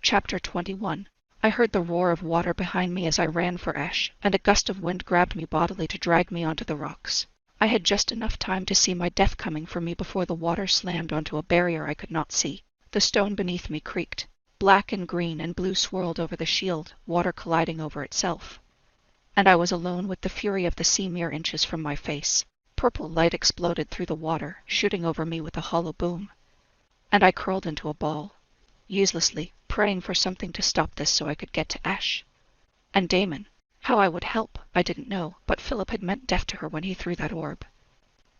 Chapter 21. I heard the roar of water behind me as I ran for Esh, and a gust of wind grabbed me bodily to drag me onto the rocks. I had just enough time to see my death coming for me before the water slammed onto a barrier I could not see. The stone beneath me creaked. Black and green and blue swirled over the shield, water colliding over itself. And I was alone with the fury of the sea mere inches from my face. Purple light exploded through the water, shooting over me with a hollow boom. And I curled into a ball, uselessly, praying for something to stop this so I could get to Esh. And Damon. How I would help, I didn't know, but Philip had meant death to her when he threw that orb.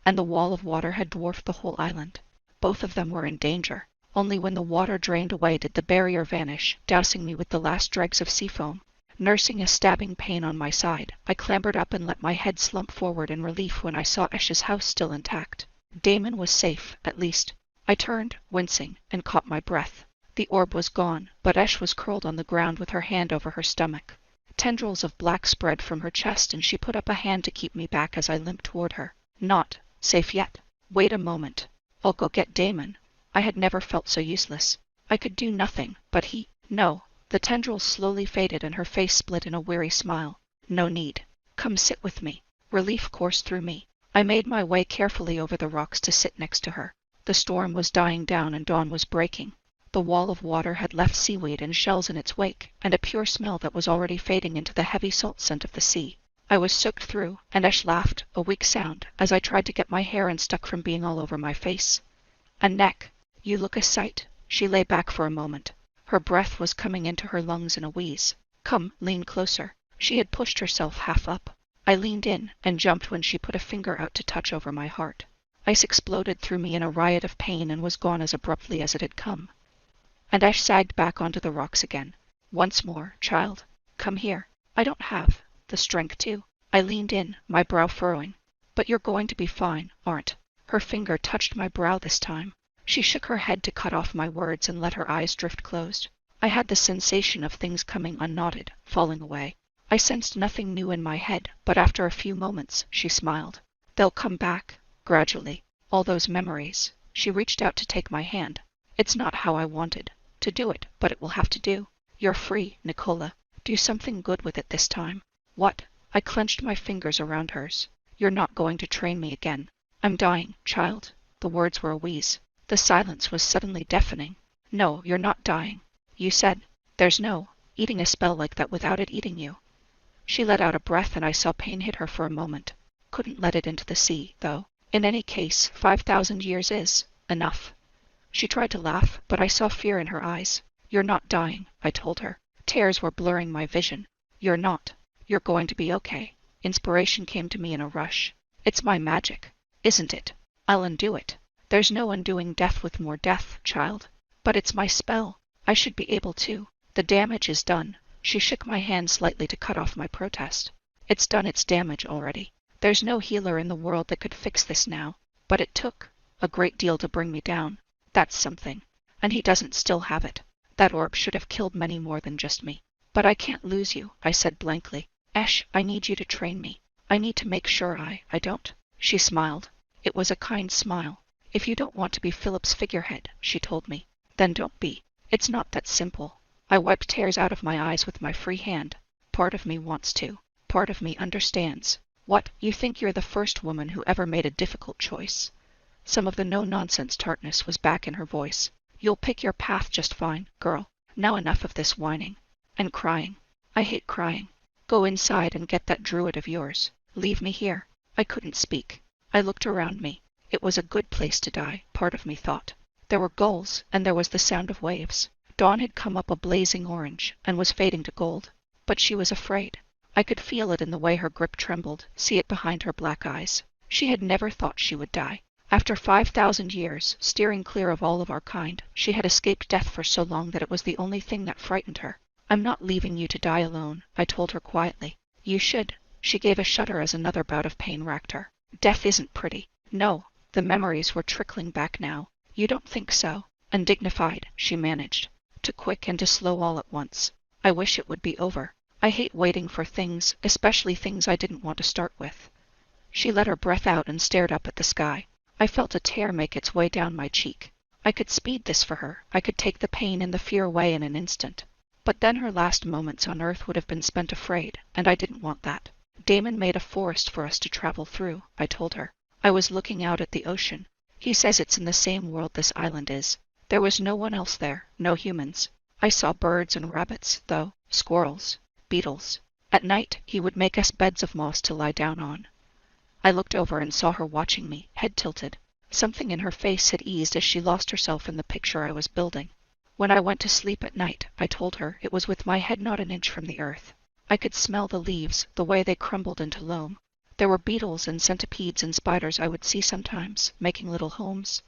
And the wall of water had dwarfed the whole island. Both of them were in danger. Only when the water drained away did the barrier vanish, dousing me with the last dregs of sea foam. Nursing a stabbing pain on my side, I clambered up and let my head slump forward in relief when I saw Esh's house still intact. Damon was safe, at least. I turned, wincing, and caught my breath. The orb was gone, but Esh was curled on the ground with her hand over her stomach. Tendrils of black spread from her chest, and she put up a hand to keep me back as I limped toward her. Not safe yet. Wait a moment. I'll go get Damon. I had never felt so useless. I could do nothing, but he... No. The tendrils slowly faded and her face split in a weary smile. No need. Come sit with me. Relief coursed through me. I made my way carefully over the rocks to sit next to her. The storm was dying down and dawn was breaking. The wall of water had left seaweed and shells in its wake, and a pure smell that was already fading into the heavy salt scent of the sea. I was soaked through, and Esh laughed, a weak sound, as I tried to get my hair unstuck from being all over my face. And neck. You look a sight. She lay back for a moment. Her breath was coming into her lungs in a wheeze. Come, lean closer. She had pushed herself half up. I leaned in and jumped when she put a finger out to touch over my heart. Ice exploded through me in a riot of pain and was gone as abruptly as it had come. And Esh sagged back onto the rocks again. Once more, child. Come here. I don't have the strength to. I leaned in, my brow furrowing. But you're going to be fine, aren't? Her finger touched my brow this time. She shook her head to cut off my words and let her eyes drift closed. I had the sensation of things coming unknotted, falling away. I sensed nothing new in my head, but after a few moments, she smiled. They'll come back, gradually. All those memories. She reached out to take my hand. It's not how I wanted to do it, but it will have to do. You're free, Nicola. Do something good with it this time. What? I clenched my fingers around hers. You're not going to train me again. I'm dying, child. The words were a wheeze. The silence was suddenly deafening. No, you're not dying. You said, there's no eating a spell like that without it eating you. She let out a breath and I saw pain hit her for a moment. Couldn't let it into the sea, though. In any case, 5,000 years is enough. She tried to laugh, but I saw fear in her eyes. You're not dying, I told her. Tears were blurring my vision. You're not. You're going to be okay. Inspiration came to me in a rush. It's my magic, isn't it? I'll undo it. There's no undoing death with more death, child. But it's my spell. I should be able to. The damage is done. She shook my hand slightly to cut off my protest. It's done its damage already. There's no healer in the world that could fix this now. But it took a great deal to bring me down. That's something. And he doesn't still have it. That orb should have killed many more than just me. But I can't lose you, I said blankly. Esh, I need you to train me. I need to make sure I don't. She smiled. It was a kind smile. If you don't want to be Philip's figurehead, she told me, then don't be. It's not that simple. I wiped tears out of my eyes with my free hand. Part of me wants to. Part of me understands. What? You think you're the first woman who ever made a difficult choice? Some of the no-nonsense tartness was back in her voice. You'll pick your path just fine, girl. Now enough of this whining. And crying. I hate crying. Go inside and get that druid of yours. Leave me here. I couldn't speak. I looked around me. It was a good place to die, part of me thought. There were gulls, and there was the sound of waves. Dawn had come up a blazing orange, and was fading to gold. But she was afraid. I could feel it in the way her grip trembled, see it behind her black eyes. She had never thought she would die. After 5,000 years, steering clear of all of our kind, she had escaped death for so long that it was the only thing that frightened her. I'm not leaving you to die alone, I told her quietly. You should. She gave a shudder as another bout of pain racked her. Death isn't pretty. No. The memories were trickling back now. You don't think so? Undignified, she managed. To quick and to slow all at once. I wish it would be over. I hate waiting for things, especially things I didn't want to start with. She let her breath out and stared up at the sky. I felt a tear make its way down my cheek. I could speed this for her. I could take the pain and the fear away in an instant. But then her last moments on Earth would have been spent afraid, and I didn't want that. Damon made a forest for us to travel through, I told her. I was looking out at the ocean. He says it's in the same world this island is. There was no one else there, no humans. I saw birds and rabbits, though, squirrels, beetles. At night, he would make us beds of moss to lie down on. I looked over and saw her watching me, head tilted. Something in her face had eased as she lost herself in the picture I was building. When I went to sleep at night, I told her, it was with my head not an inch from the earth. I could smell the leaves, the way they crumbled into loam. There were beetles and centipedes and spiders I would see sometimes, making little homes,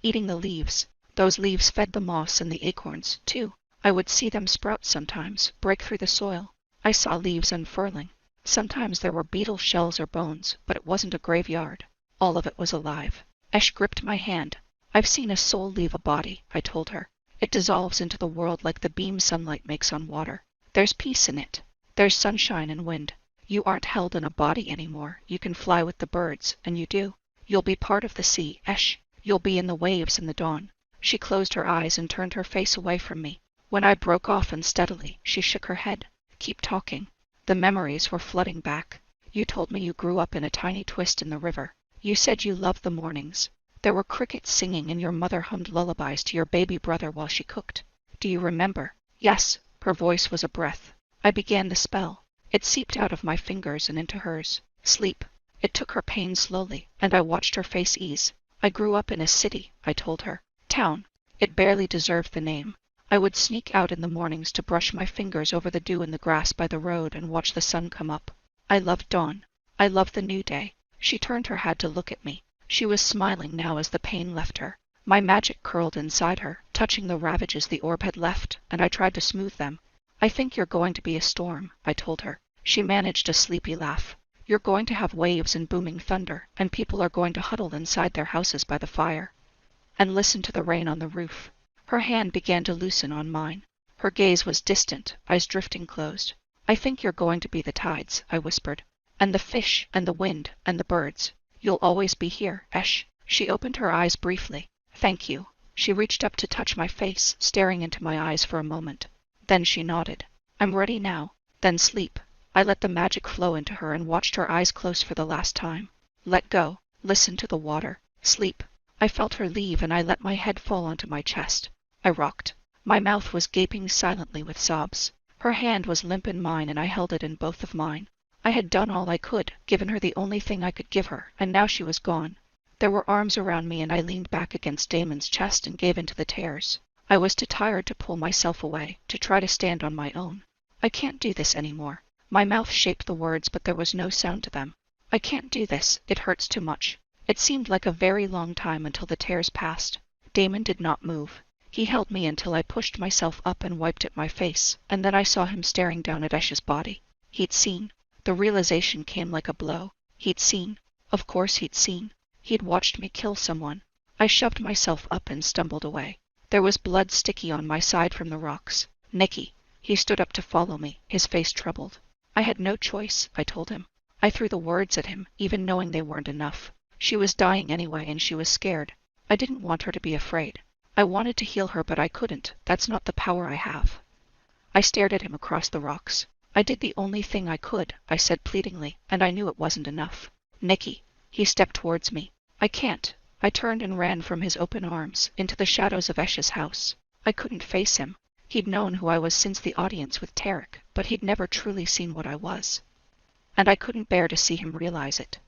eating the leaves. Those leaves fed the moss and the acorns, too. I would see them sprout sometimes, break through the soil. I saw leaves unfurling. Sometimes there were beetle shells or bones, but it wasn't a graveyard. All of it was alive. Esh gripped my hand. I've seen a soul leave a body, I told her. It dissolves into the world like the beam sunlight makes on water. There's peace in it. There's sunshine and wind. You aren't held in a body anymore. You can fly with the birds, and you do. You'll be part of the sea, Esh. You'll be in the waves in the dawn. She closed her eyes and turned her face away from me. When I broke off unsteadily, she shook her head. Keep talking. The memories were flooding back. You told me you grew up in a tiny twist in the river. You said you loved the mornings. There were crickets singing and your mother hummed lullabies to your baby brother while she cooked. Do you remember? Yes. Her voice was a breath. I began the spell. It seeped out of my fingers and into hers. Sleep. It took her pain slowly, and I watched her face ease. I grew up in a city, I told her. Town. It barely deserved the name. I would sneak out in the mornings to brush my fingers over the dew in the grass by the road and watch the sun come up. I loved dawn. I loved the new day. She turned her head to look at me. She was smiling now as the pain left her. My magic curled inside her, touching the ravages the orb had left, and I tried to smooth them. I think you're going to be a storm, I told her. She managed a sleepy laugh. You're going to have waves and booming thunder, and people are going to huddle inside their houses by the fire and listen to the rain on the roof. Her hand began to loosen on mine. Her gaze was distant, eyes drifting closed. I think you're going to be the tides, I whispered. And the fish, and the wind, and the birds. You'll always be here, Esh. She opened her eyes briefly. Thank you. She reached up to touch my face, staring into my eyes for a moment. Then she nodded. I'm ready now. Then sleep. I let the magic flow into her and watched her eyes close for the last time. Let go. Listen to the water. Sleep. I felt her leave and I let my head fall onto my chest. I rocked. My mouth was gaping silently with sobs. Her hand was limp in mine and I held it in both of mine. I had done all I could, given her the only thing I could give her, and now she was gone. There were arms around me and I leaned back against Damon's chest and gave in to the tears. I was too tired to pull myself away, to try to stand on my own. I can't do this anymore. My mouth shaped the words, but there was no sound to them. I can't do this. It hurts too much. It seemed like a very long time until the tears passed. Damon did not move. He held me until I pushed myself up and wiped at my face, and then I saw him staring down at Esh's body. He'd seen. The realization came like a blow. He'd seen. Of course he'd seen. He'd watched me kill someone. I shoved myself up and stumbled away. There was blood sticky on my side from the rocks. Nicky. He stood up to follow me, his face troubled. I had no choice, I told him. I threw the words at him, even knowing they weren't enough. She was dying anyway, and she was scared. I didn't want her to be afraid. I wanted to heal her, but I couldn't. That's not the power I have. I stared at him across the rocks. I did the only thing I could, I said pleadingly, and I knew it wasn't enough. Nicky. He stepped towards me. I can't. I turned and ran from his open arms, into the shadows of Esh's house. I couldn't face him. He'd known who I was since the audience with Tarek, but he'd never truly seen what I was. And I couldn't bear to see him realize it.